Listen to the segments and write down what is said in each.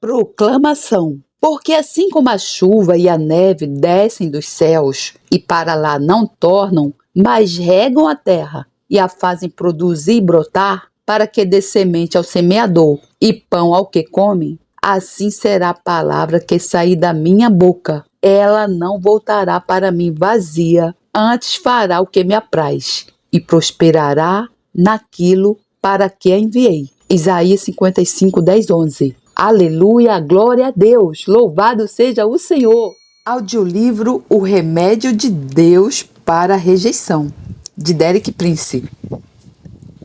Proclamação. Porque assim como a chuva e a neve descem dos céus e para lá não tornam, mas regam a terra e a fazem produzir e brotar, para que dê semente ao semeador e pão ao que come, assim será a palavra que sair da minha boca. Ela não voltará para mim vazia, antes fará o que me apraz e prosperará naquilo para que a enviei. Isaías 55, 10, 11. Aleluia, glória a Deus, louvado seja o Senhor. Audiolivro O Remédio de Deus para a Rejeição, de Derek Prince.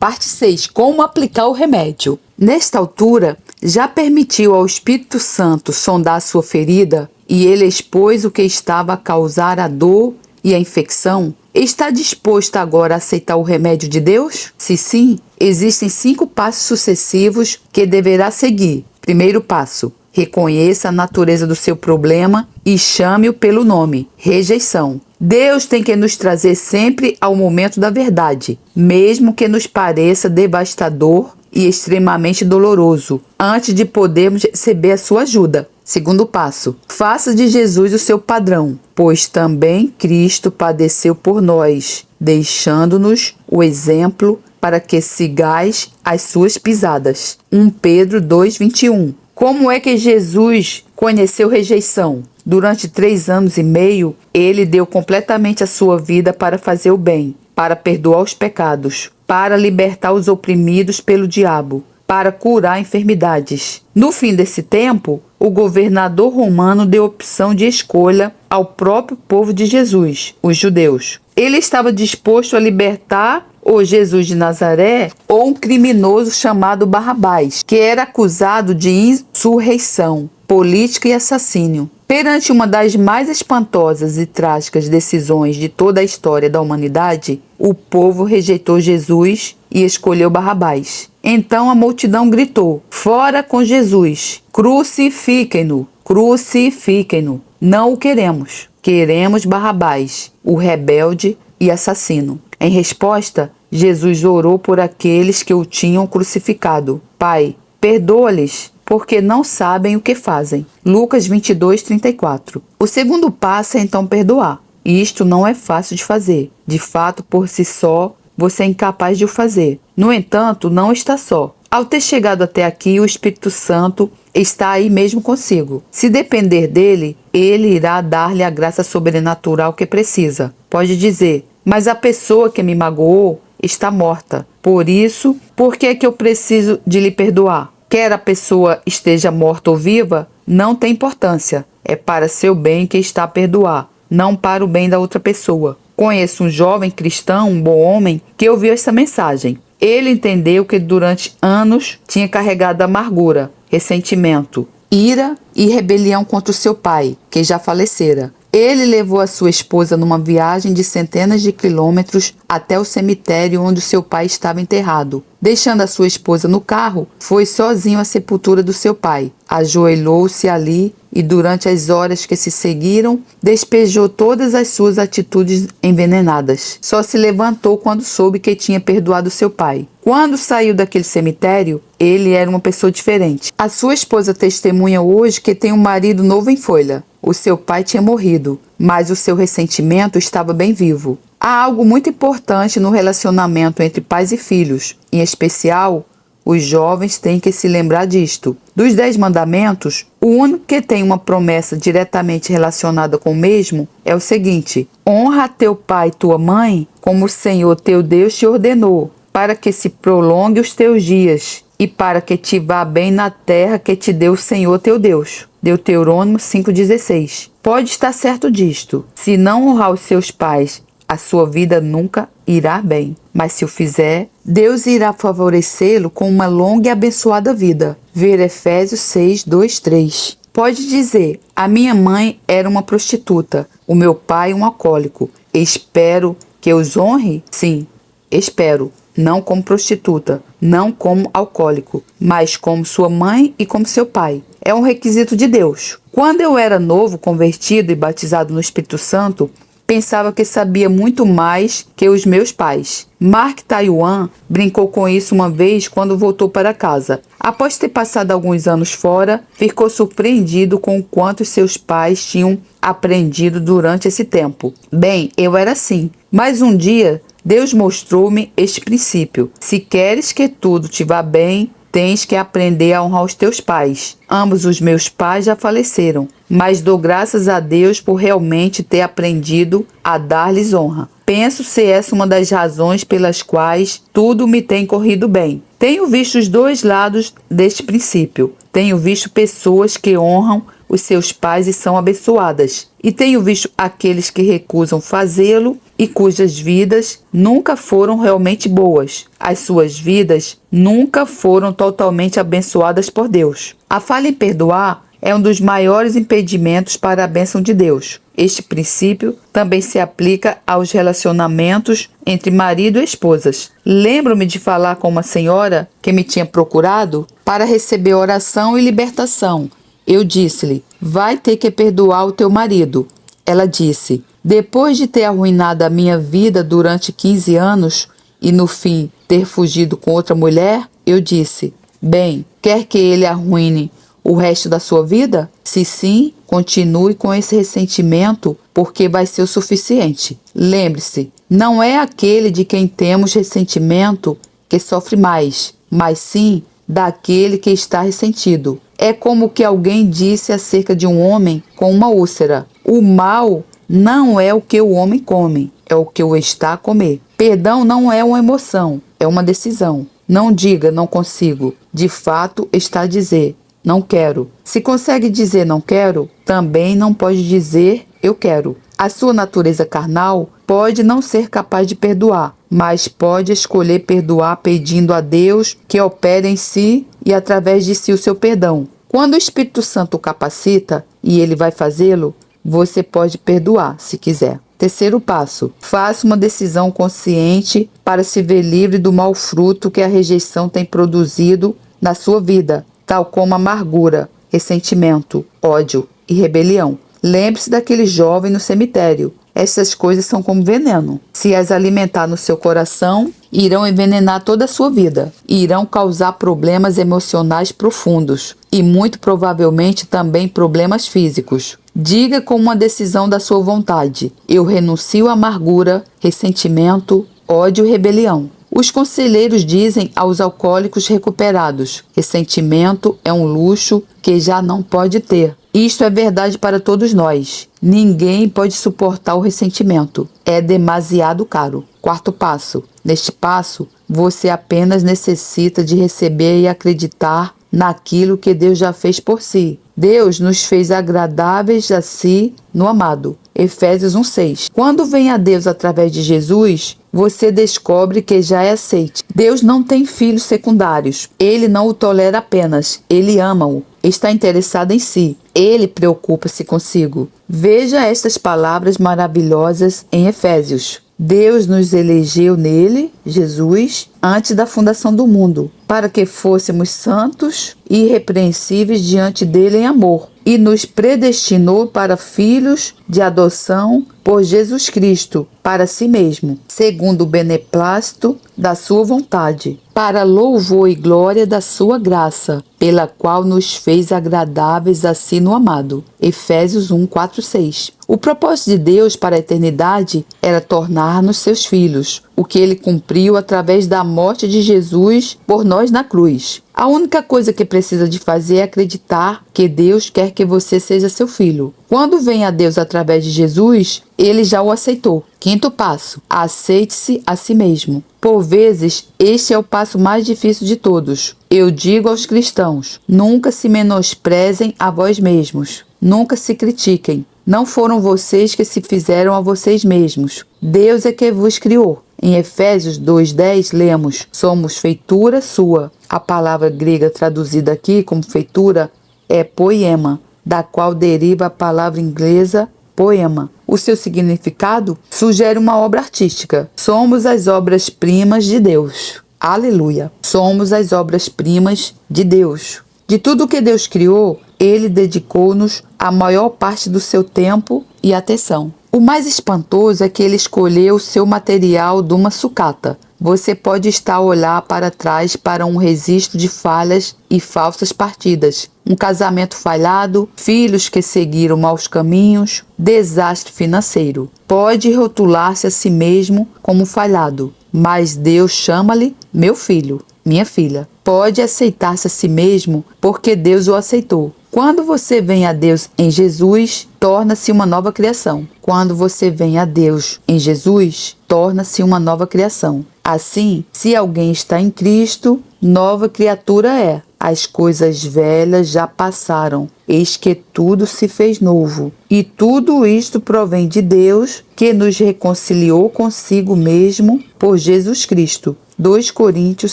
Parte 6. Como aplicar o remédio. Nesta altura, já permitiu ao Espírito Santo sondar sua ferida e ele expôs o que estava a causar a dor e a infecção? Está disposto agora a aceitar o remédio de Deus? Se sim, existem 5 passos sucessivos que deverá seguir. Primeiro passo: reconheça a natureza do seu problema e chame-o pelo nome: rejeição. Deus tem que nos trazer sempre ao momento da verdade, mesmo que nos pareça devastador e extremamente doloroso, antes de podermos receber a sua ajuda. Segundo passo: faça de Jesus o seu padrão, pois também Cristo padeceu por nós, deixando-nos o exemplo para que sigais as suas pisadas. 1 Pedro 2:21. Como é que Jesus conheceu rejeição? Durante 3 anos e meio, ele deu completamente a sua vida para fazer o bem, para perdoar os pecados, para libertar os oprimidos pelo diabo, para curar enfermidades. No fim desse tempo, o governador romano deu opção de escolha ao próprio povo de Jesus, os judeus. Ele estava disposto a libertar o Jesus de Nazaré ou um criminoso chamado Barrabás, que era acusado de insurreição política e assassínio. Perante uma das mais espantosas e trágicas decisões de toda a história da humanidade, o povo rejeitou Jesus e escolheu Barrabás. Então a multidão gritou: fora com Jesus! Crucifiquem-no! Crucifiquem-no! Não o queremos! Queremos Barrabás, o rebelde e assassino. Em resposta, Jesus orou por aqueles que o tinham crucificado. Pai, perdoa-lhes, porque não sabem o que fazem. Lucas 22:34. O segundo passo é então perdoar. E isto não é fácil de fazer. De fato, por si só, você é incapaz de o fazer. No entanto, não está só. Ao ter chegado até aqui, o Espírito Santo está aí mesmo consigo. Se depender dele, ele irá dar-lhe a graça sobrenatural que precisa. Pode dizer: mas a pessoa que me magoou está morta. Por que é que eu preciso de lhe perdoar? Quer a pessoa esteja morta ou viva, não tem importância. É para seu bem que está a perdoar, não para o bem da outra pessoa. Conheço um jovem cristão, um bom homem, que ouviu essa mensagem. Ele entendeu que durante anos tinha carregado amargura, ressentimento, ira e rebelião contra o seu pai, que já falecera. Ele levou a sua esposa numa viagem de centenas de quilômetros até o cemitério onde o seu pai estava enterrado. Deixando a sua esposa no carro, foi sozinho à sepultura do seu pai. Ajoelhou-se ali e, durante as horas que se seguiram, despejou todas as suas atitudes envenenadas. Só se levantou quando soube que tinha perdoado seu pai. Quando saiu daquele cemitério, ele era uma pessoa diferente. A sua esposa testemunha hoje que tem um marido novo em folha. O seu pai tinha morrido, mas o seu ressentimento estava bem vivo. Há algo muito importante no relacionamento entre pais e filhos. Em especial, os jovens têm que se lembrar disto. Dos 10 mandamentos, o único que tem uma promessa diretamente relacionada com o mesmo é o seguinte: honra teu pai e tua mãe, como o Senhor teu Deus te ordenou, para que se prolongue os teus dias e para que te vá bem na terra que te deu o Senhor teu Deus. Deuteronômio 5,16. Pode estar certo disto: se não honrar os seus pais, a sua vida nunca irá bem. Mas se o fizer, Deus irá favorecê-lo com uma longa e abençoada vida. Ver Efésios 6, 2, 3. Pode dizer: a minha mãe era uma prostituta, o meu pai um alcoólico. Espero que os honre? Sim, espero. Não como prostituta, não como alcoólico, mas como sua mãe e como seu pai. É um requisito de Deus. Quando eu era novo, convertido e batizado no Espírito Santo, Pensava que sabia muito mais que os meus pais. Mark Twain brincou com isso uma vez quando voltou para casa. Após ter passado alguns anos fora, ficou surpreendido com o quanto seus pais tinham aprendido durante esse tempo. Bem, eu era assim, mas um dia Deus mostrou-me este princípio. Se queres que tudo te vá bem, tens que aprender a honrar os teus pais. Ambos os meus pais já faleceram, mas dou graças a Deus por realmente ter aprendido a dar-lhes honra. Penso ser essa uma das razões pelas quais tudo me tem corrido bem. Tenho visto os dois lados deste princípio. Tenho visto pessoas que honram os seus pais e são abençoadas. E tenho visto aqueles que recusam fazê-lo e cujas vidas nunca foram realmente boas. As suas vidas nunca foram totalmente abençoadas por Deus. A falha em perdoar é um dos maiores impedimentos para a bênção de Deus. Este princípio também se aplica aos relacionamentos entre marido e esposas. Lembro-me de falar com uma senhora que me tinha procurado para receber oração e libertação. Eu disse-lhe: vai ter que perdoar o teu marido. Ela disse: depois de ter arruinado a minha vida durante 15 anos e no fim ter fugido com outra mulher, eu disse: bem, quer que ele arruine o resto da sua vida? Se sim, continue com esse ressentimento, porque vai ser o suficiente. Lembre-se, não é aquele de quem temos ressentimento que sofre mais, mas sim daquele que está ressentido. É como que alguém disse acerca de um homem com uma úlcera: o mal não é o que o homem come, é o que o está a comer. Perdão não é uma emoção, é uma decisão. Não diga não consigo, de fato está a dizer não quero. Se consegue dizer não quero, também não pode dizer eu quero. A sua natureza carnal pode não ser capaz de perdoar, mas pode escolher perdoar pedindo a Deus que opere em si e através de si o seu perdão. Quando o Espírito Santo o capacita, e ele vai fazê-lo, você pode perdoar, se quiser. Terceiro passo: faça uma decisão consciente para se ver livre do mau fruto que a rejeição tem produzido na sua vida, tal como amargura, ressentimento, ódio e rebelião. Lembre-se daquele jovem no cemitério. Essas coisas são como veneno. Se as alimentar no seu coração, irão envenenar toda a sua vida. Irão causar problemas emocionais profundos e muito provavelmente também problemas físicos. Diga com uma decisão da sua vontade: eu renuncio à amargura, ressentimento, ódio e rebelião. Os conselheiros dizem aos alcoólicos recuperados: ressentimento é um luxo que já não pode ter. Isto é verdade para todos nós. Ninguém pode suportar o ressentimento. É demasiado caro. Quarto passo: neste passo, você apenas necessita de receber e acreditar naquilo que Deus já fez por si. Deus nos fez agradáveis a si no amado. Efésios 1:6. Quando vem a Deus através de Jesus, você descobre que já é aceite. Deus não tem filhos secundários. Ele não o tolera apenas. Ele ama-o. Está interessado em si. Ele preocupa-se consigo. Veja estas palavras maravilhosas em Efésios. Deus nos elegeu nele, Jesus, antes da fundação do mundo, para que fôssemos santos e irrepreensíveis diante dele em amor, e nos predestinou para filhos de adoção por Jesus Cristo, para si mesmo, segundo o beneplácito da sua vontade, para louvor e glória da sua graça, pela qual nos fez agradáveis a si no amado. Efésios 1:4-6. O propósito de Deus para a eternidade era tornar-nos seus filhos, o que ele cumpriu através da morte de Jesus por nós na cruz. A única coisa que precisa de fazer é acreditar que Deus quer que você seja seu filho. Quando vem a Deus através de Jesus, ele já o aceitou. Quinto passo: aceite-se a si mesmo. Por vezes, este é o passo mais difícil de todos. Eu digo aos cristãos: nunca se menosprezem a vós mesmos. Nunca se critiquem. Não foram vocês que se fizeram a vocês mesmos. Deus é que vos criou. Em Efésios 2:10 lemos: somos feitura sua. A palavra grega traduzida aqui como feitura é poema, da qual deriva a palavra inglesa poema. O seu significado sugere uma obra artística. Somos as obras-primas de Deus. Aleluia! Somos as obras-primas de Deus. De tudo que Deus criou, Ele dedicou-nos a maior parte do seu tempo e atenção. O mais espantoso é que ele escolheu o seu material de uma sucata. Você pode estar a olhar para trás para um registro de falhas e falsas partidas, um casamento falhado, filhos que seguiram maus caminhos, desastre financeiro. Pode rotular-se a si mesmo como falhado, mas Deus chama-lhe meu filho, minha filha. Pode aceitar-se a si mesmo porque Deus o aceitou. Quando você vem a Deus em Jesus, torna-se uma nova criação. Quando você vem a Deus em Jesus, torna-se uma nova criação. Assim, se alguém está em Cristo, nova criatura é. As coisas velhas já passaram, eis que tudo se fez novo. E tudo isto provém de Deus, que nos reconciliou consigo mesmo por Jesus Cristo. 2 Coríntios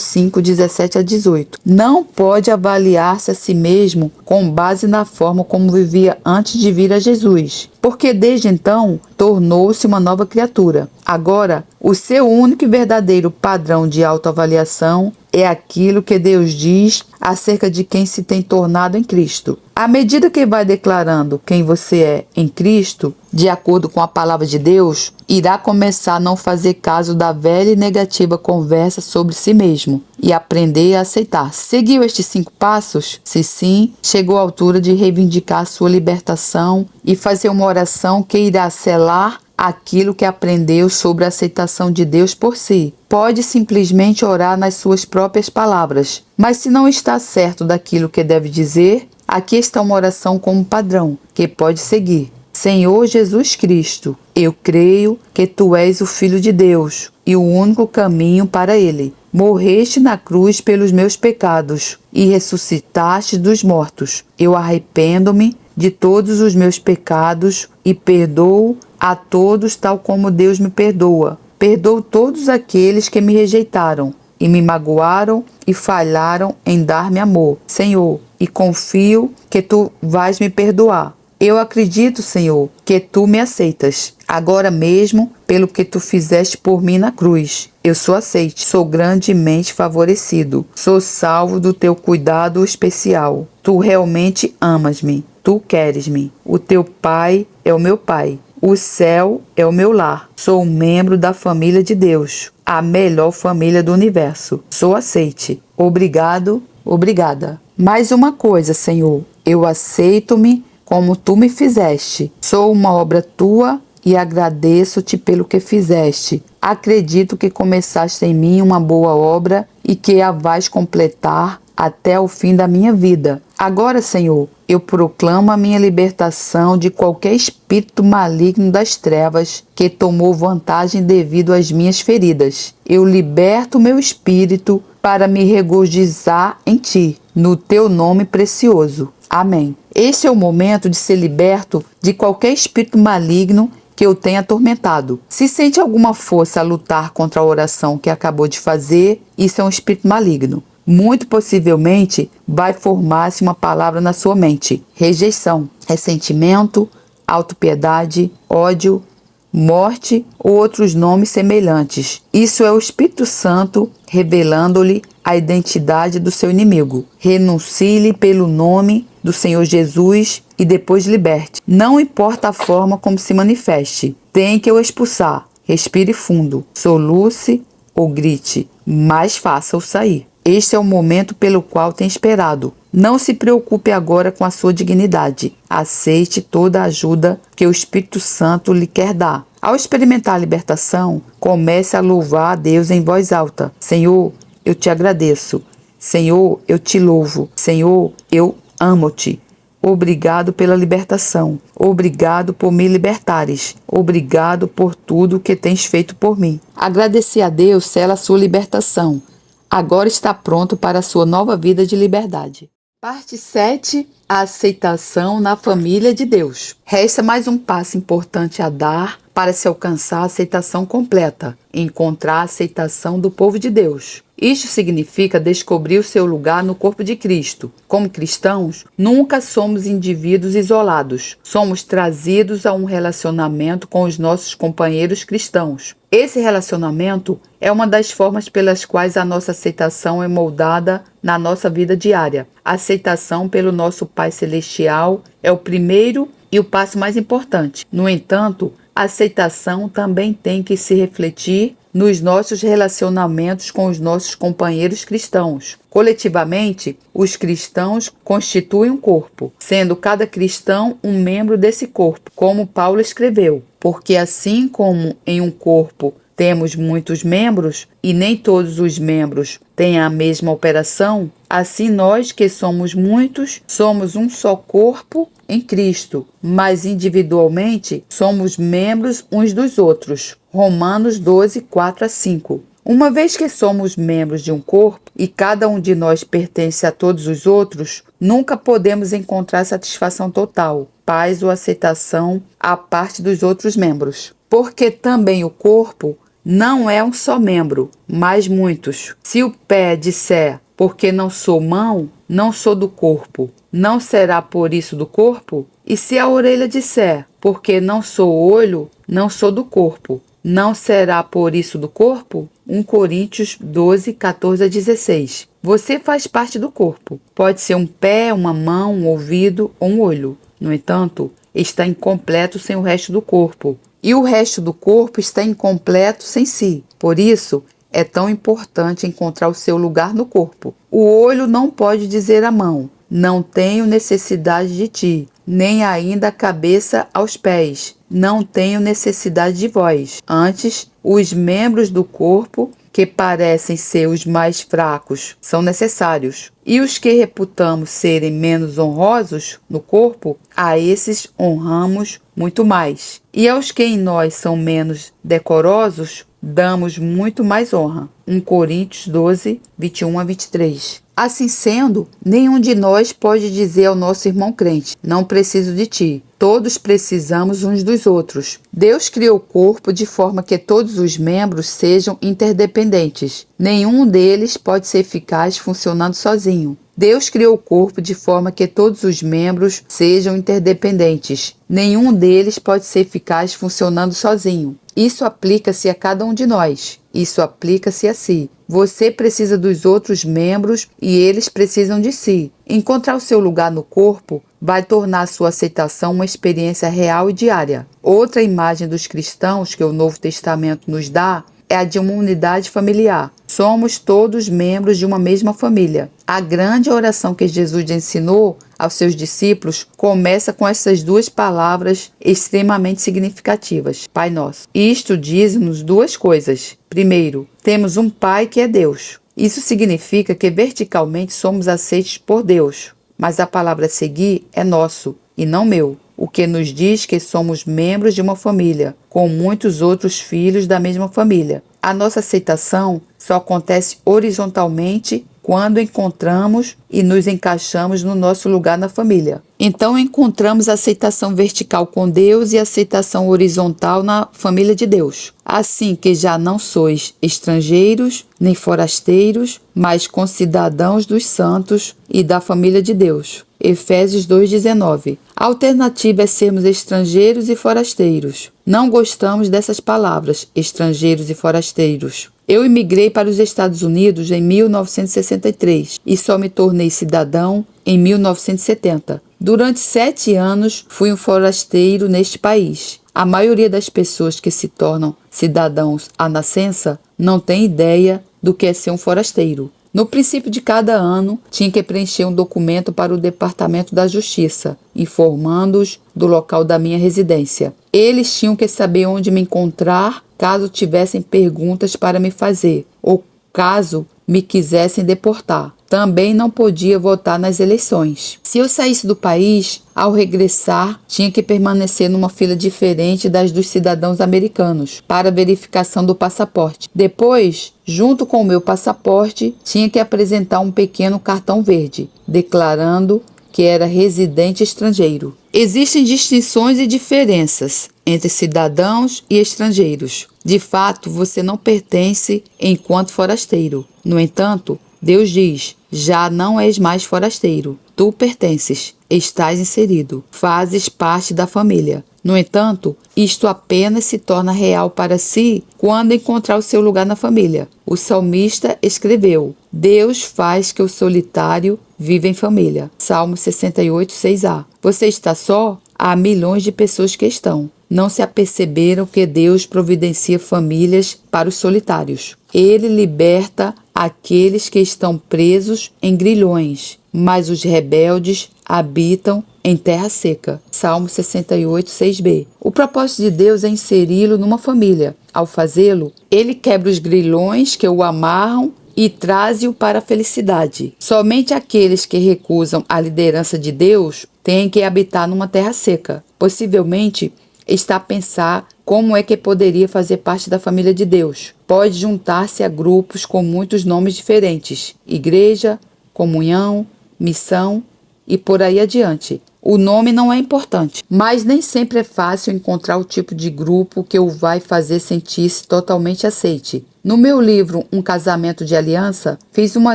5, 17 a 18. Não pode avaliar-se a si mesmo com base na forma como vivia antes de vir a Jesus, porque desde então tornou-se uma nova criatura. Agora, o seu único e verdadeiro padrão de autoavaliação é aquilo que Deus diz acerca de quem se tem tornado em Cristo. À medida que vai declarando quem você é em Cristo, de acordo com a palavra de Deus, irá começar a não fazer caso da velha e negativa conversa sobre si mesmo e aprender a aceitar. Seguiu estes 5 passos? Se sim, chegou a altura de reivindicar sua libertação e fazer uma oração que irá selar aquilo que aprendeu sobre a aceitação de Deus por si. Pode simplesmente orar nas suas próprias palavras, mas se não está certo daquilo que deve dizer, aqui está uma oração como padrão, que pode seguir. Senhor Jesus Cristo, eu creio que Tu és o Filho de Deus e o único caminho para Ele. Morreste na cruz pelos meus pecados e ressuscitaste dos mortos. Eu arrependo-me de todos os meus pecados e perdoo a todos tal como Deus me perdoa. Perdoo todos aqueles que me rejeitaram e me magoaram e falharam em dar-me amor, Senhor, e confio que Tu vais me perdoar. Eu acredito, Senhor, que Tu me aceitas, agora mesmo, pelo que Tu fizeste por mim na cruz. Eu sou aceite, sou grandemente favorecido, sou salvo do Teu cuidado especial. Tu realmente amas-me, Tu queres-me. O Teu Pai é o meu Pai. O céu é o meu lar. Sou um membro da família de Deus, a melhor família do universo. Sou aceite. Obrigado, obrigada. Mais uma coisa, Senhor, eu aceito-me como Tu me fizeste. Sou uma obra Tua e agradeço-Te pelo que fizeste. Acredito que começaste em mim uma boa obra e que a vais completar até o fim da minha vida. Agora, Senhor, eu proclamo a minha libertação de qualquer espírito maligno das trevas que tomou vantagem devido às minhas feridas. Eu liberto o meu espírito para me regozijar em Ti, no Teu nome precioso. Amém. Este é o momento de ser liberto de qualquer espírito maligno que eu tenha atormentado. Se sente alguma força a lutar contra a oração que acabou de fazer, isso é um espírito maligno. Muito possivelmente vai formar-se uma palavra na sua mente: rejeição, ressentimento, autopiedade, ódio, morte ou outros nomes semelhantes. Isso é o Espírito Santo revelando-lhe a identidade do seu inimigo. Renuncie-lhe pelo nome do Senhor Jesus e depois liberte. Não importa a forma como se manifeste, tem que o expulsar. Respire fundo, soluce ou grite, mas faça-o sair. Este é o momento pelo qual tem esperado. Não se preocupe agora com a sua dignidade. Aceite toda a ajuda que o Espírito Santo lhe quer dar. Ao experimentar a libertação, comece a louvar a Deus em voz alta. Senhor, eu te agradeço. Senhor, eu te louvo. Senhor, eu amo-te. Obrigado pela libertação. Obrigado por me libertares. Obrigado por tudo que tens feito por mim. Agradecer a Deus sela a sua libertação. Agora está pronto para a sua nova vida de liberdade. Parte 7. A aceitação na família de Deus. Resta mais um passo importante a dar para se alcançar a aceitação completa, encontrar a aceitação do povo de Deus. Isto significa descobrir o seu lugar no corpo de Cristo. Como cristãos, nunca somos indivíduos isolados. Somos trazidos a um relacionamento com os nossos companheiros cristãos. Esse relacionamento é uma das formas pelas quais a nossa aceitação é moldada na nossa vida diária. A aceitação pelo nosso Pai Celestial é o primeiro e o passo mais importante. No entanto, a aceitação também tem que se refletir nos nossos relacionamentos com os nossos companheiros cristãos. Coletivamente, os cristãos constituem um corpo, sendo cada cristão um membro desse corpo, como Paulo escreveu. Porque assim como em um corpo temos muitos membros e nem todos os membros têm a mesma operação, assim nós que somos muitos, somos um só corpo em Cristo, mas individualmente somos membros uns dos outros. Romanos 12, 4 a 5. Uma vez que somos membros de um corpo e cada um de nós pertence a todos os outros, nunca podemos encontrar satisfação total, paz ou aceitação à parte dos outros membros. Porque também o corpo não é um só membro, mas muitos. Se o pé disser, porque não sou mão, não sou do corpo, não será por isso do corpo? E se a orelha disser, porque não sou olho, não sou do corpo, não será por isso do corpo? 1 Coríntios 12, 14 a 16. Você faz parte do corpo. Pode ser um pé, uma mão, um ouvido ou um olho. No entanto, está incompleto sem o resto do corpo. E o resto do corpo está incompleto sem si. Por isso, é tão importante encontrar o seu lugar no corpo. O olho não pode dizer à mão, não tenho necessidade de ti, nem ainda a cabeça aos pés, não tenho necessidade de vós. Antes, os membros do corpo, que parecem ser os mais fracos, são necessários. E os que reputamos serem menos honrosos no corpo, a esses honramos muito mais. E aos que em nós são menos decorosos, damos muito mais honra. 1 Coríntios 12, 21 a 23. Assim sendo, nenhum de nós pode dizer ao nosso irmão crente, não preciso de ti. Todos precisamos uns dos outros. Deus criou o corpo de forma que todos os membros sejam interdependentes. Nenhum deles pode ser eficaz funcionando sozinho. Deus criou o corpo de forma que todos os membros sejam interdependentes. Nenhum deles pode ser eficaz funcionando sozinho. Isso aplica-se a cada um de nós. Isso aplica-se a si. Você precisa dos outros membros e eles precisam de si. Encontrar o seu lugar no corpo vai tornar a sua aceitação uma experiência real e diária. Outra imagem dos cristãos que o Novo Testamento nos dá é a de uma unidade familiar. Somos todos membros de uma mesma família. A grande oração que Jesus ensinou aos seus discípulos começa com essas duas palavras extremamente significativas: Pai Nosso. Isto diz-nos duas coisas. Primeiro, temos um Pai que é Deus. Isso significa que verticalmente somos aceitos por Deus, mas a palavra a seguir é nosso e não meu, o que nos diz que somos membros de uma família, com muitos outros filhos da mesma família. A nossa aceitação só acontece horizontalmente quando encontramos e nos encaixamos no nosso lugar na família. Então encontramos a aceitação vertical com Deus e a aceitação horizontal na família de Deus. Assim que já não sois estrangeiros nem forasteiros, mas concidadãos dos santos e da família de Deus. Efésios 2,19. A alternativa é sermos estrangeiros e forasteiros. Não gostamos dessas palavras, estrangeiros e forasteiros. Eu imigrei para os Estados Unidos em 1963 e só me tornei cidadão em 1970. Durante 7 anos fui um forasteiro neste país. A maioria das pessoas que se tornam cidadãos à nascença não tem ideia do que é ser um forasteiro. No princípio de cada ano, tinha que preencher um documento para o Departamento da Justiça, informando-os do local da minha residência. Eles tinham que saber onde me encontrar caso tivessem perguntas para me fazer, ou caso me quisessem deportar. Também não podia votar nas eleições. Se eu saísse do país, ao regressar, tinha que permanecer numa fila diferente das dos cidadãos americanos para verificação do passaporte. Depois, junto com o meu passaporte, tinha que apresentar um pequeno cartão verde, declarando que era residente estrangeiro. Existem distinções e diferenças entre cidadãos e estrangeiros. De fato, você não pertence enquanto forasteiro. No entanto, Deus diz: já não és mais forasteiro. Tu pertences, estás inserido, fazes parte da família. No entanto, isto apenas se torna real para si quando encontrar o seu lugar na família. O salmista escreveu: Deus faz que o solitário viva em família. Salmo 68, 6a. Você está só? Há milhões de pessoas que estão. não se aperceberam que Deus providencia famílias para os solitários. Ele liberta aqueles que estão presos em grilhões, mas os rebeldes habitam em terra seca. Salmo 68, 6b. O propósito de Deus é inseri-lo numa família. Ao fazê-lo, ele quebra os grilhões que o amarram e traze-o para a felicidade. Somente aqueles que recusam a liderança de Deus têm que habitar numa terra seca. Possivelmente, está a pensar como é que poderia fazer parte da família de Deus. Pode juntar-se a grupos com muitos nomes diferentes: igreja, comunhão, missão e por aí adiante. O nome não é importante, mas nem sempre é fácil encontrar o tipo de grupo que o vai fazer sentir-se totalmente aceite. No meu livro Um Casamento de Aliança, fiz uma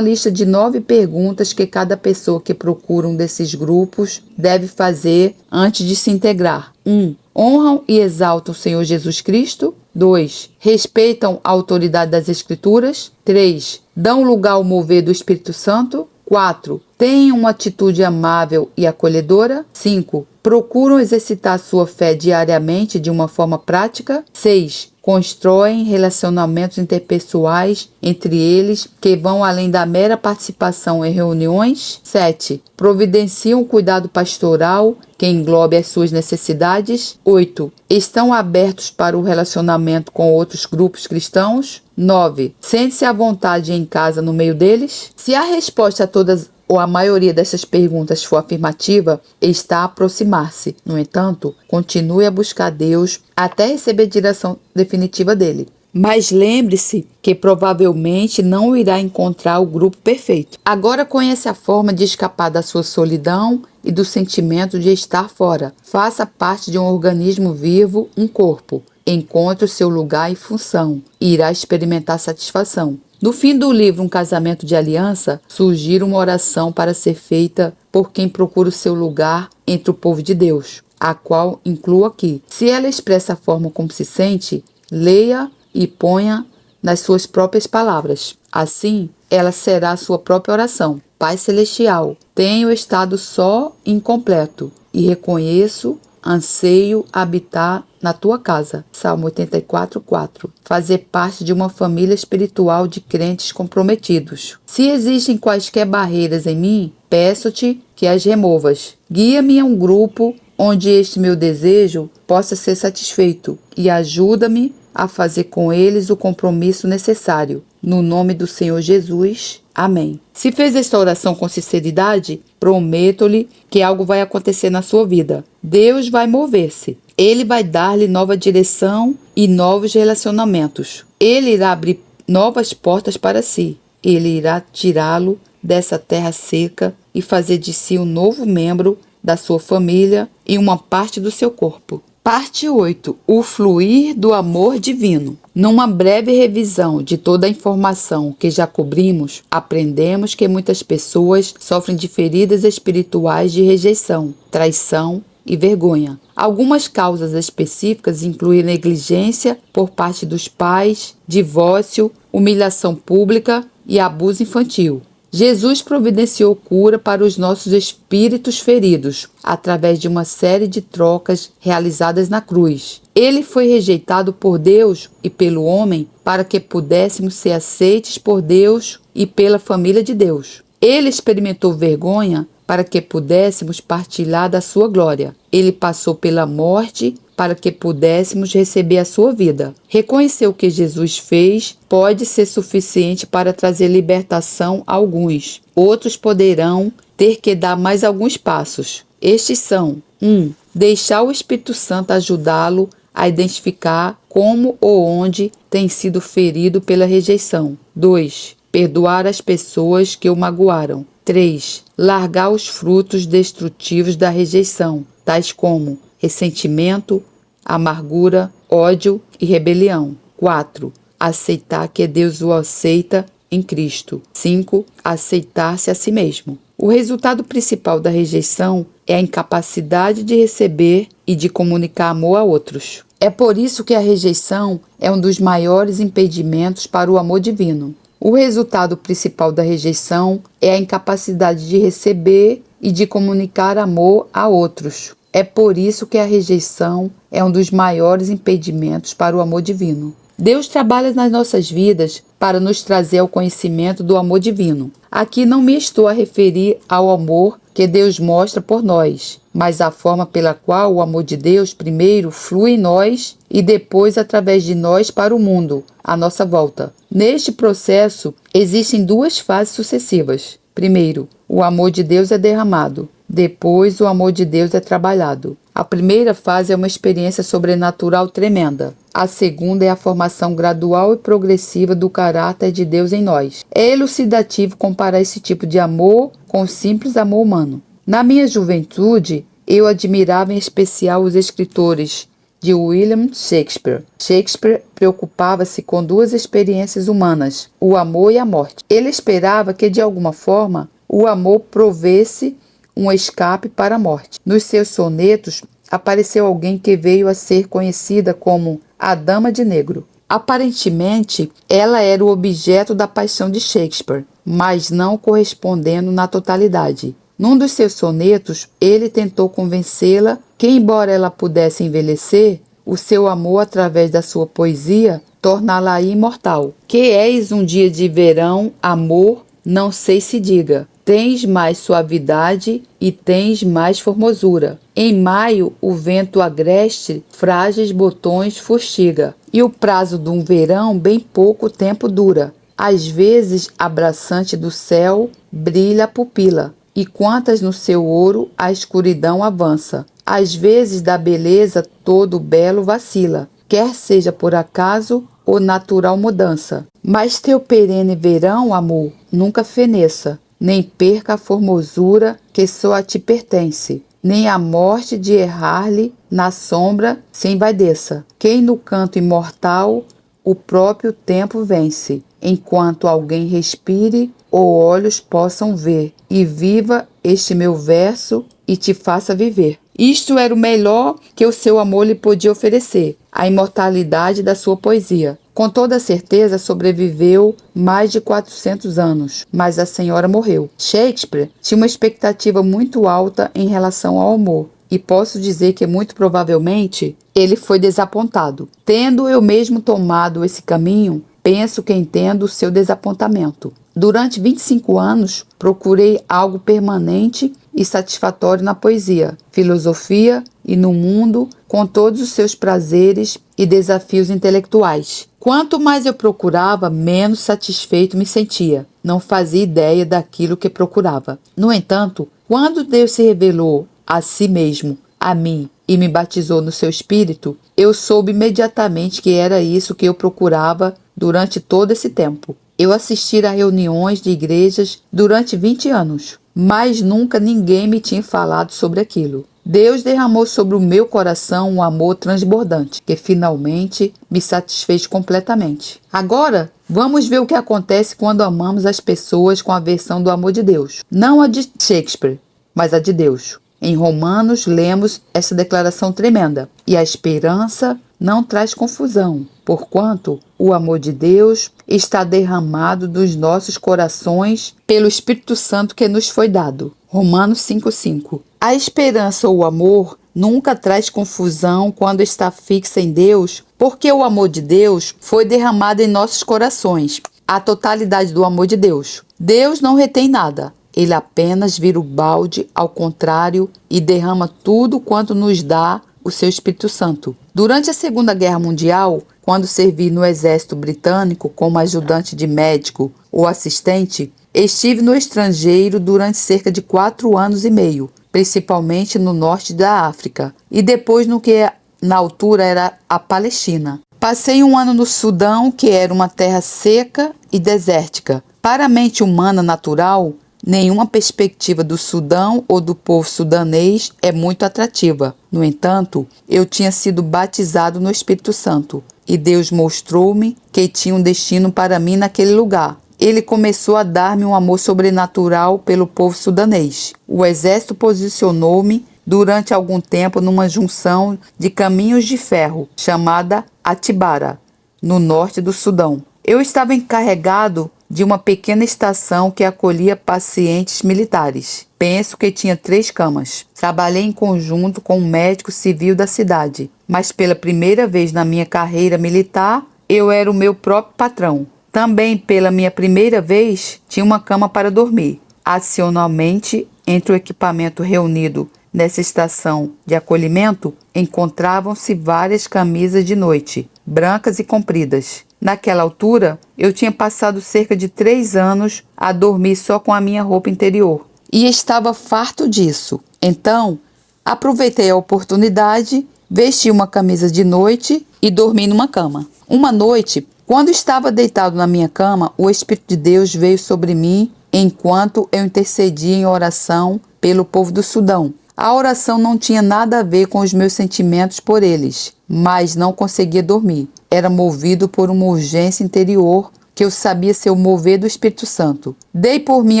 lista de 9 perguntas que cada pessoa que procura um desses grupos deve fazer antes de se integrar. 1. Honram e exaltam o Senhor Jesus Cristo? 2. Respeitam a autoridade das Escrituras? 3. Dão lugar ao mover do Espírito Santo? 4. Têm uma atitude amável e acolhedora? 5. Procuram exercitar sua fé diariamente de uma forma prática? 6. Constroem relacionamentos interpessoais entre eles que vão além da mera participação em reuniões? 7. Providenciam o cuidado pastoral que englobe as suas necessidades? 8. Estão abertos para o relacionamento com outros grupos cristãos? 9. Sente-se à vontade em casa no meio deles? Se a resposta a todas ou a maioria dessas perguntas for afirmativa, está a aproximar-se. No entanto, continue a buscar Deus até receber a direção definitiva dele. Mas lembre-se que provavelmente não irá encontrar o grupo perfeito. Agora conhece a forma de escapar da sua solidão e do sentimento de estar fora. Faça parte de um organismo vivo, um corpo. Encontre o seu lugar e função e irá experimentar satisfação. No fim do livro Um Casamento de Aliança, sugiro uma oração para ser feita por quem procura o seu lugar entre o povo de Deus, a qual incluo aqui. Se ela expressa a forma como se sente, leia e ponha nas suas próprias palavras. Assim, ela será a sua própria oração. Pai Celestial, tenho estado só e incompleto e reconheço, anseio habitar na tua casa. Salmo 84, 4. Fazer parte de uma família espiritual de crentes comprometidos. Se existem quaisquer barreiras em mim, peço-te que as removas. Guia-me a um grupo onde este meu desejo possa ser satisfeito e ajuda-me a fazer com eles o compromisso necessário. No nome do Senhor Jesus. Amém. Se fez esta oração com sinceridade, prometo-lhe que algo vai acontecer na sua vida. Deus vai mover-se. Ele vai dar-lhe nova direção e novos relacionamentos. Ele irá abrir novas portas para si. Ele irá tirá-lo dessa terra seca e fazer de si um novo membro da sua família e uma parte do seu corpo. Parte 8. O fluir do amor divino. Numa breve revisão de toda a informação que já cobrimos, aprendemos que muitas pessoas sofrem de feridas espirituais de rejeição, traição e vergonha. Algumas causas específicas incluem negligência por parte dos pais, divórcio, humilhação pública e abuso infantil. Jesus providenciou cura para os nossos espíritos feridos, através de uma série de trocas realizadas na cruz. Ele foi rejeitado por Deus e pelo homem para que pudéssemos ser aceites por Deus e pela família de Deus. Ele experimentou vergonha para que pudéssemos partilhar da sua glória. Ele passou pela morte para que pudéssemos receber a sua vida. Reconhecer o que Jesus fez pode ser suficiente para trazer libertação a alguns. Outros poderão ter que dar mais alguns passos. Estes são: 1. Deixar o Espírito Santo ajudá-lo a identificar como ou onde tem sido ferido pela rejeição. 2. Perdoar as pessoas que o magoaram. 3. Largar os frutos destrutivos da rejeição, tais como ressentimento, amargura, ódio e rebelião. 4. Aceitar que Deus o aceita em Cristo. 5. Aceitar-se a si mesmo. O resultado principal da rejeição é a incapacidade de receber e de comunicar amor a outros. É por isso que a rejeição é um dos maiores impedimentos para o amor divino. O resultado principal da rejeição é a incapacidade de receber e de comunicar amor a outros. É por isso que a rejeição é um dos maiores impedimentos para o amor divino. Deus trabalha nas nossas vidas para nos trazer ao conhecimento do amor divino. Aqui não me estou a referir ao amor que Deus mostra por nós, mas à forma pela qual o amor de Deus primeiro flui em nós e depois através de nós para o mundo, à nossa volta. Neste processo, existem duas fases sucessivas. Primeiro, o amor de Deus é derramado. Depois, o amor de Deus é trabalhado. A primeira fase é uma experiência sobrenatural tremenda. A segunda é a formação gradual e progressiva do caráter de Deus em nós. É elucidativo comparar esse tipo de amor com o simples amor humano. Na minha juventude, eu admirava em especial os escritores de William Shakespeare. Shakespeare preocupava-se com duas experiências humanas, o amor e a morte. Ele esperava que, de alguma forma, o amor provesse um escape para a morte. Nos seus sonetos, apareceu alguém que veio a ser conhecida como a Dama de Negro. Aparentemente, ela era o objeto da paixão de Shakespeare, mas não correspondendo na totalidade. Num dos seus sonetos, ele tentou convencê-la que, embora ela pudesse envelhecer, o seu amor, através da sua poesia, torná-la imortal. Que és um dia de verão, amor, não sei se diga. Tens mais suavidade e tens mais formosura. Em maio, o vento agreste frágeis botões fustiga, e o prazo de um verão bem pouco tempo dura. Às vezes, abraçante do céu, brilha a pupila, e quantas no seu ouro a escuridão avança. Às vezes, da beleza todo belo vacila, quer seja por acaso ou natural mudança. Mas teu perene verão, amor, nunca feneça, nem perca a formosura que só a ti pertence, nem a morte de errar-lhe na sombra se envaideça. Quem no canto imortal o próprio tempo vence, enquanto alguém respire ou olhos possam ver, e viva este meu verso e te faça viver. Isto era o melhor que o seu amor lhe podia oferecer, a imortalidade da sua poesia. Com toda certeza sobreviveu mais de 400 anos, mas a senhora morreu. Shakespeare tinha uma expectativa muito alta em relação ao amor, e posso dizer que muito provavelmente ele foi desapontado. Tendo eu mesmo tomado esse caminho, penso que entendo o seu desapontamento. Durante 25 anos, procurei algo permanente e satisfatório na poesia, filosofia e no mundo, com todos os seus prazeres e desafios intelectuais. Quanto mais eu procurava, menos satisfeito me sentia. Não fazia ideia daquilo que procurava. No entanto, quando Deus se revelou a si mesmo, a mim, e me batizou no seu espírito, eu soube imediatamente que era isso que eu procurava durante todo esse tempo. Eu assisti a reuniões de igrejas durante 20 anos, mas nunca ninguém me tinha falado sobre aquilo. Deus derramou sobre o meu coração um amor transbordante, que finalmente me satisfez completamente. Agora, vamos ver o que acontece quando amamos as pessoas com a versão do amor de Deus. Não a de Shakespeare, mas a de Deus. Em Romanos, lemos essa declaração tremenda. E a esperança não traz confusão, porquanto o amor de Deus está derramado dos nossos corações pelo Espírito Santo que nos foi dado. Romanos 5:5. A esperança ou o amor nunca traz confusão quando está fixa em Deus, porque o amor de Deus foi derramado em nossos corações, a totalidade do amor de Deus. Deus não retém nada. Ele apenas vira o balde ao contrário e derrama tudo quanto nos dá o seu Espírito Santo. Durante a Segunda Guerra Mundial, quando servi no exército britânico como ajudante de médico ou assistente, estive no estrangeiro durante cerca de 4 anos e meio, principalmente no norte da África, e depois no que na altura era a Palestina. Passei 1 ano no Sudão, que era uma terra seca e desértica. Para a mente humana natural, nenhuma perspectiva do Sudão ou do povo sudanês é muito atrativa. No entanto, eu tinha sido batizado no Espírito Santo e Deus mostrou-me que tinha um destino para mim naquele lugar. Ele começou a dar-me um amor sobrenatural pelo povo sudanês. O exército posicionou-me durante algum tempo numa junção de caminhos de ferro chamada Atibara, no norte do Sudão. Eu estava encarregado de uma pequena estação que acolhia pacientes militares. Penso que tinha 3 camas. Trabalhei em conjunto com um médico civil da cidade, mas pela primeira vez na minha carreira militar, eu era o meu próprio patrão. Também pela minha primeira vez, tinha uma cama para dormir. Adicionalmente, entre o equipamento reunido nessa estação de acolhimento, encontravam-se várias camisas de noite, brancas e compridas. Naquela altura, eu tinha passado cerca de 3 anos a dormir só com a minha roupa interior. E estava farto disso. Então, aproveitei a oportunidade, vesti uma camisa de noite e dormi numa cama. Uma noite, quando estava deitado na minha cama, o Espírito de Deus veio sobre mim enquanto eu intercedia em oração pelo povo do Sudão. A oração não tinha nada a ver com os meus sentimentos por eles, mas não conseguia dormir. Era movido por uma urgência interior que eu sabia ser o mover do Espírito Santo. Dei por mim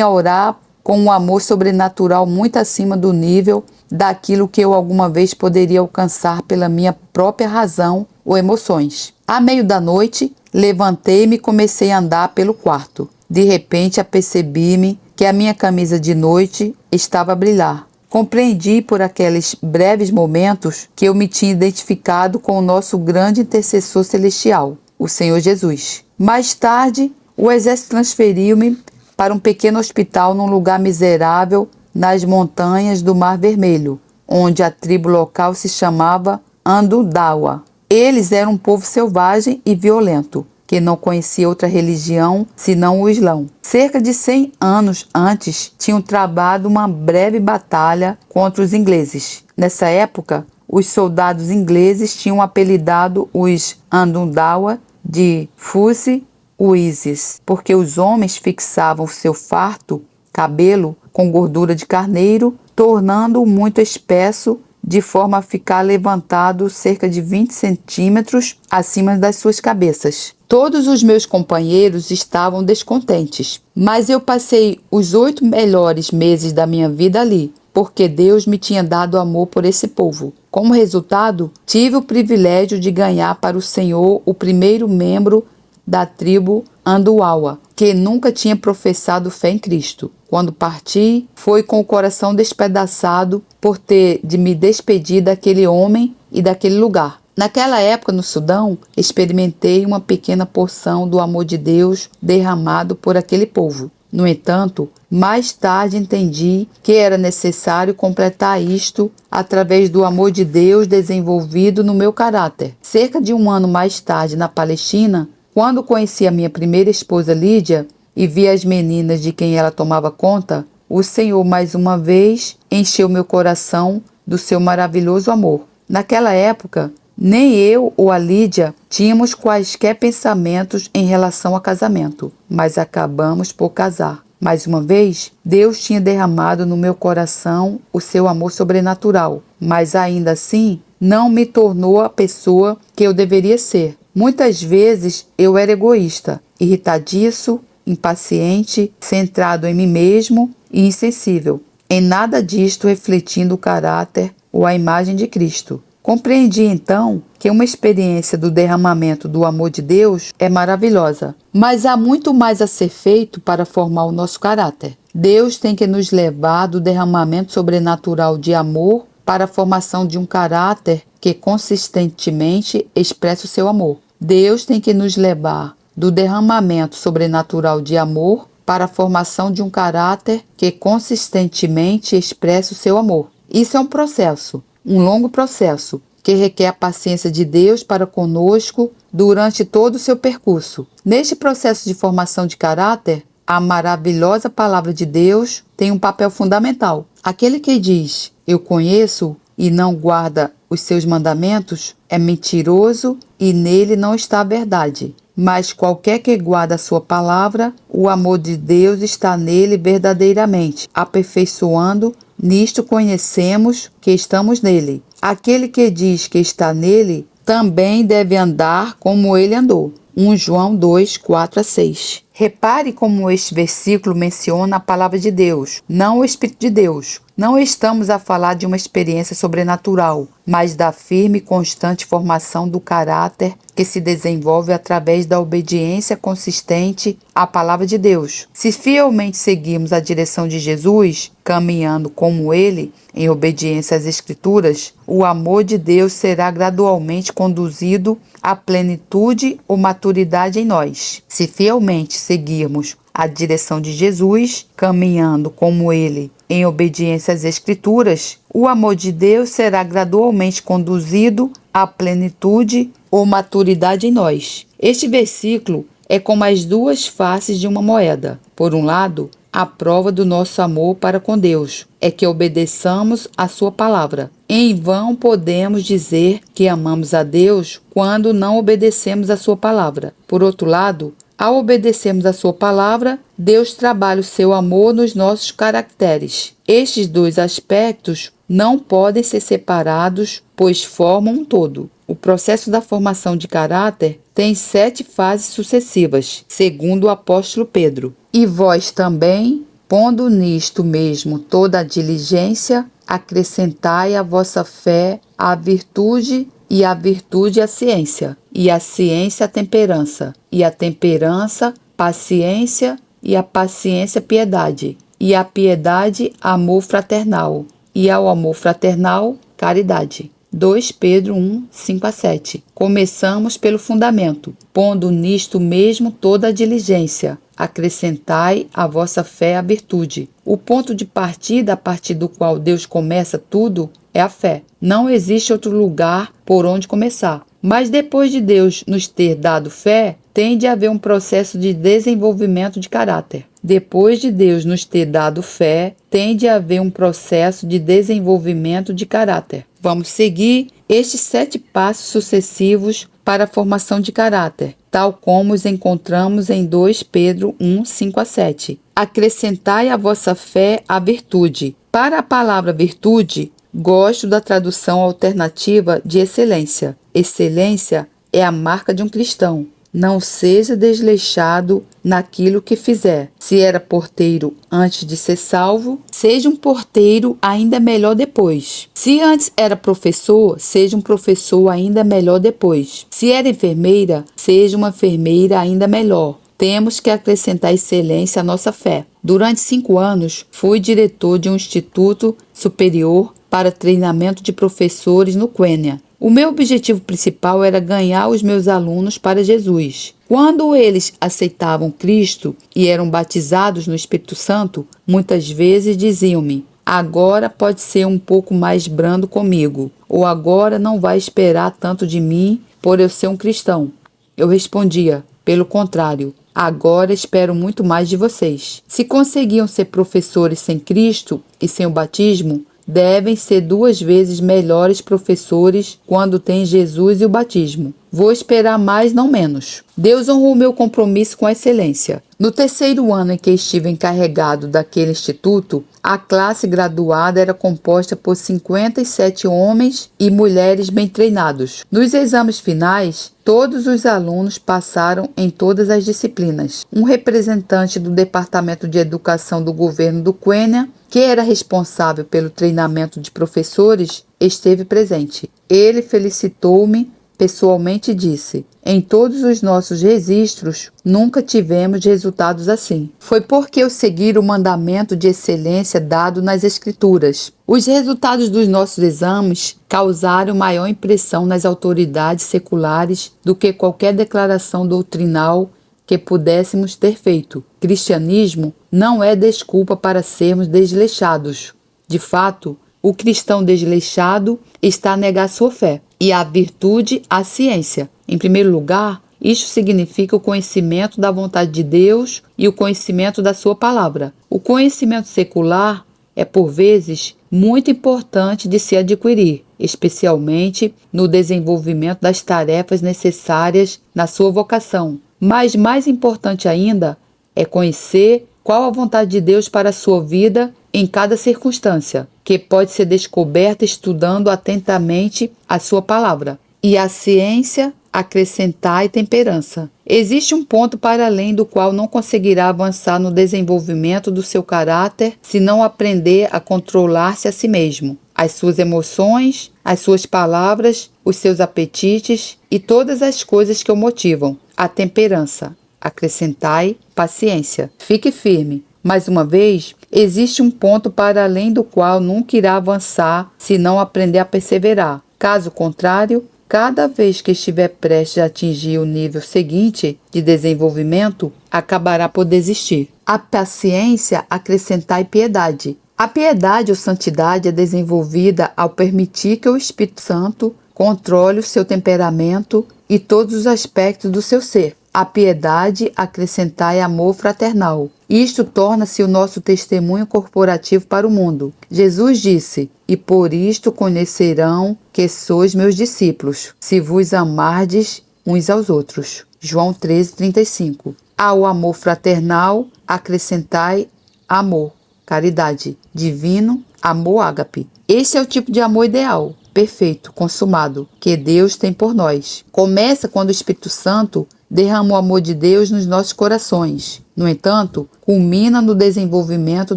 a orar com um amor sobrenatural muito acima do nível daquilo que eu alguma vez poderia alcançar pela minha própria razão ou emoções. À meio da noite, levantei-me e comecei a andar pelo quarto. De repente, apercebi-me que a minha camisa de noite estava a brilhar. Compreendi por aqueles breves momentos que eu me tinha identificado com o nosso grande intercessor celestial, o Senhor Jesus. Mais tarde, o exército transferiu-me para um pequeno hospital num lugar miserável nas montanhas do Mar Vermelho, onde a tribo local se chamava Andudawa. Eles eram um povo selvagem e violento, que não conhecia outra religião senão o Islão. Cerca de 100 anos antes, tinham travado uma breve batalha contra os ingleses. Nessa época, os soldados ingleses tinham apelidado os Andudawa de Fuzzy Wizzies, porque os homens fixavam seu farto cabelo com gordura de carneiro, tornando-o muito espesso, de forma a ficar levantado cerca de 20 centímetros acima das suas cabeças. Todos os meus companheiros estavam descontentes, mas eu passei os 8 melhores meses da minha vida ali, porque Deus me tinha dado amor por esse povo. Como resultado, tive o privilégio de ganhar para o Senhor o primeiro membro da tribo Anduawa, que nunca tinha professado fé em Cristo. Quando parti, foi com o coração despedaçado por ter de me despedir daquele homem e daquele lugar. Naquela época, no Sudão, experimentei uma pequena porção do amor de Deus derramado por aquele povo. No entanto, mais tarde entendi que era necessário completar isto através do amor de Deus desenvolvido no meu caráter. Cerca de 1 ano mais tarde, na Palestina, quando conheci a minha primeira esposa Lídia e vi as meninas de quem ela tomava conta, o Senhor mais uma vez encheu meu coração do seu maravilhoso amor. Naquela época, nem eu ou a Lídia tínhamos quaisquer pensamentos em relação a casamento, mas acabamos por casar. Mais uma vez, Deus tinha derramado no meu coração o seu amor sobrenatural, mas ainda assim não me tornou a pessoa que eu deveria ser. Muitas vezes eu era egoísta, irritadiço, impaciente, centrado em mim mesmo e insensível. Em nada disto refletindo o caráter ou a imagem de Cristo. Compreendi então que uma experiência do derramamento do amor de Deus é maravilhosa, mas há muito mais a ser feito para formar o nosso caráter. Deus tem que nos levar do derramamento sobrenatural de amor para a formação de um caráter que consistentemente expressa o seu amor. Deus tem que nos levar do derramamento sobrenatural de amor para a formação de um caráter que consistentemente expressa o seu amor. Isso é um processo, um longo processo, que requer a paciência de Deus para conosco durante todo o seu percurso. Neste processo de formação de caráter, a maravilhosa palavra de Deus tem um papel fundamental. Aquele que diz, eu conheço e não guarda os seus mandamentos, é mentiroso e nele não está a verdade. Mas qualquer que guarda a sua palavra, o amor de Deus está nele verdadeiramente, aperfeiçoando. Nisto conhecemos que estamos nele. Aquele que diz que está nele, também deve andar como ele andou. 1 João 2, 4-6. Repare como este versículo menciona a palavra de Deus, não o Espírito de Deus. Não estamos a falar de uma experiência sobrenatural, mas da firme e constante formação do caráter que se desenvolve através da obediência consistente à palavra de Deus. Se fielmente seguirmos a direção de Jesus, caminhando como Ele, em obediência às Escrituras, o amor de Deus será gradualmente conduzido à plenitude ou maturidade em nós. Se fielmente seguirmos a direção de Jesus, caminhando como Ele, em obediência às Escrituras, o amor de Deus será gradualmente conduzido à plenitude ou maturidade em nós. Este versículo é como as duas faces de uma moeda. Por um lado, a prova do nosso amor para com Deus é que obedeçamos a sua palavra. Em vão podemos dizer que amamos a Deus quando não obedecemos a sua palavra. Por outro lado, ao obedecermos a sua palavra, Deus trabalha o seu amor nos nossos caracteres. Estes dois aspectos não podem ser separados, pois formam um todo. O processo da formação de caráter tem 7 fases sucessivas, segundo o apóstolo Pedro. E vós também, pondo nisto mesmo toda a diligência, acrescentai à vossa fé a virtude, e a virtude a ciência, e a ciência a temperança, e a temperança paciência, e a paciência piedade, e a piedade amor fraternal, e ao amor fraternal caridade. 2 Pedro 1, 5-7. Começamos pelo fundamento, pondo nisto mesmo toda a diligência, acrescentai à vossa fé a virtude. O ponto de partida a partir do qual Deus começa tudo é a fé. Não existe outro lugar por onde começar. Mas depois de Deus nos ter dado fé, tem de haver um processo de desenvolvimento de caráter. Depois de Deus nos ter dado fé, tem de haver um processo de desenvolvimento de caráter. Vamos seguir estes 7 passos sucessivos para a formação de caráter, tal como os encontramos em 2 Pedro 1, 5-7. Acrescentai à vossa fé a virtude. Para a palavra virtude, gosto da tradução alternativa de excelência. Excelência é a marca de um cristão. Não seja desleixado naquilo que fizer. Se era porteiro antes de ser salvo, seja um porteiro ainda melhor depois. Se antes era professor, seja um professor ainda melhor depois. Se era enfermeira, seja uma enfermeira ainda melhor. Temos que acrescentar excelência à nossa fé. Durante 5 anos, fui diretor de um instituto superior para treinamento de professores no Quênia. O meu objetivo principal era ganhar os meus alunos para Jesus. Quando eles aceitavam Cristo e eram batizados no Espírito Santo, muitas vezes diziam-me: agora pode ser um pouco mais brando comigo, ou agora não vai esperar tanto de mim por eu ser um cristão. Eu respondia: pelo contrário, agora espero muito mais de vocês. Se conseguiam ser professores sem Cristo e sem o batismo, devem ser 2 vezes melhores professores quando têm Jesus e o batismo. Vou esperar mais, não menos. Deus honrou meu compromisso com a excelência. No 3º ano em que estive encarregado daquele instituto, a classe graduada era composta por 57 homens e mulheres bem treinados. Nos exames finais, todos os alunos passaram em todas as disciplinas. Um representante do Departamento de Educação do governo do Quênia, que era responsável pelo treinamento de professores, esteve presente. Ele felicitou-me pessoalmente e disse: em todos os nossos registros, nunca tivemos resultados assim. Foi porque eu segui o mandamento de excelência dado nas Escrituras. Os resultados dos nossos exames causaram maior impressão nas autoridades seculares do que qualquer declaração doutrinal que pudéssemos ter feito. Cristianismo não é desculpa para sermos desleixados. De fato, o cristão desleixado está a negar sua fé. E a virtude, a ciência. Em primeiro lugar, isto significa o conhecimento da vontade de Deus e o conhecimento da sua palavra. O conhecimento secular é, por vezes, muito importante de se adquirir, especialmente no desenvolvimento das tarefas necessárias na sua vocação. Mas mais importante ainda é conhecer qual a vontade de Deus para a sua vida em cada circunstância, que pode ser descoberta estudando atentamente a sua palavra. E a ciência, acrescentai temperança. Existe um ponto para além do qual não conseguirá avançar no desenvolvimento do seu caráter se não aprender a controlar-se a si mesmo, as suas emoções, as suas palavras, os seus apetites e todas as coisas que o motivam. A temperança. Acrescentai paciência. Fique firme. Mais uma vez, existe um ponto para além do qual nunca irá avançar se não aprender a perseverar. Caso contrário, cada vez que estiver prestes a atingir o nível seguinte de desenvolvimento, acabará por desistir. A paciência acrescentai piedade. A piedade ou santidade é desenvolvida ao permitir que o Espírito Santo controle o seu temperamento e todos os aspectos do seu ser. A piedade acrescentai amor fraternal. Isto torna-se o nosso testemunho corporativo para o mundo. Jesus disse: "E por isto conhecerão que sois meus discípulos, se vos amardes uns aos outros." João 13:35. Ao amor fraternal acrescentai amor, caridade, divino, amor ágape. Este é o tipo de amor ideal, perfeito, consumado, que Deus tem por nós. Começa quando o Espírito Santo derrama o amor de Deus nos nossos corações. No entanto, culmina no desenvolvimento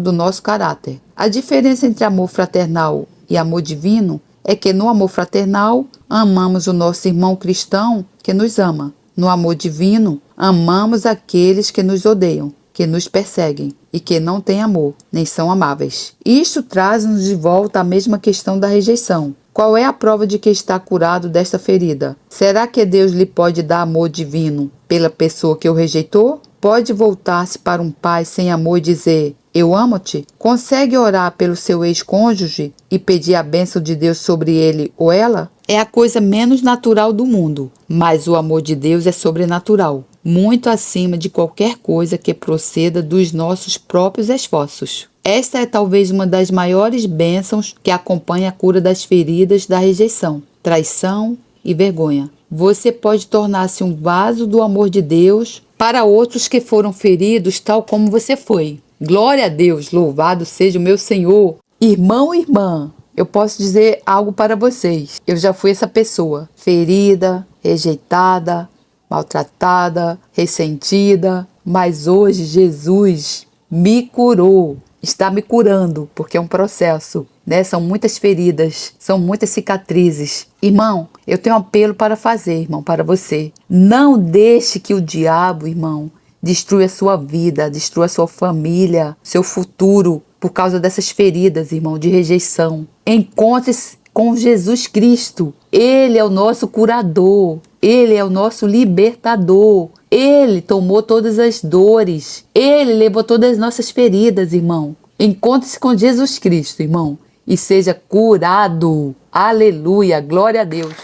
do nosso caráter. A diferença entre amor fraternal e amor divino é que no amor fraternal amamos o nosso irmão cristão que nos ama. No amor divino, amamos aqueles que nos odeiam, que nos perseguem e que não têm amor, nem são amáveis. Isto traz-nos de volta à mesma questão da rejeição. Qual é a prova de que está curado desta ferida? Será que Deus lhe pode dar amor divino pela pessoa que o rejeitou? Pode voltar-se para um pai sem amor e dizer: "Eu amo-te"? Consegue orar pelo seu ex-cônjuge e pedir a bênção de Deus sobre ele ou ela? É a coisa menos natural do mundo, mas o amor de Deus é sobrenatural, muito acima de qualquer coisa que proceda dos nossos próprios esforços. Esta é talvez uma das maiores bênçãos que acompanha a cura das feridas da rejeição, traição e vergonha. Você pode tornar-se um vaso do amor de Deus para outros que foram feridos tal como você foi. Glória a Deus, louvado seja o meu Senhor. Irmão e irmã, eu posso dizer algo para vocês. Eu já fui essa pessoa, ferida, rejeitada, maltratada, ressentida, mas hoje Jesus me curou. Está me curando, porque é um processo, né? São muitas feridas, são muitas cicatrizes. Irmão, eu tenho um apelo para fazer, irmão, para você. Não deixe que o diabo, irmão, destrua a sua vida, destrua a sua família, seu futuro, por causa dessas feridas, irmão, de rejeição. Encontre-se com Jesus Cristo. Ele é o nosso curador. Ele é o nosso libertador. Ele tomou todas as dores. Ele levou todas as nossas feridas, irmão. Encontre-se com Jesus Cristo, irmão, e seja curado. Aleluia, glória a Deus.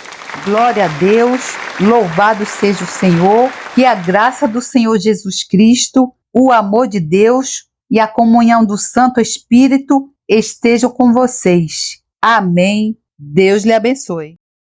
Glória a Deus, louvado seja o Senhor, que a graça do Senhor Jesus Cristo, o amor de Deus e a comunhão do Santo Espírito estejam com vocês. Amém. Deus lhe abençoe.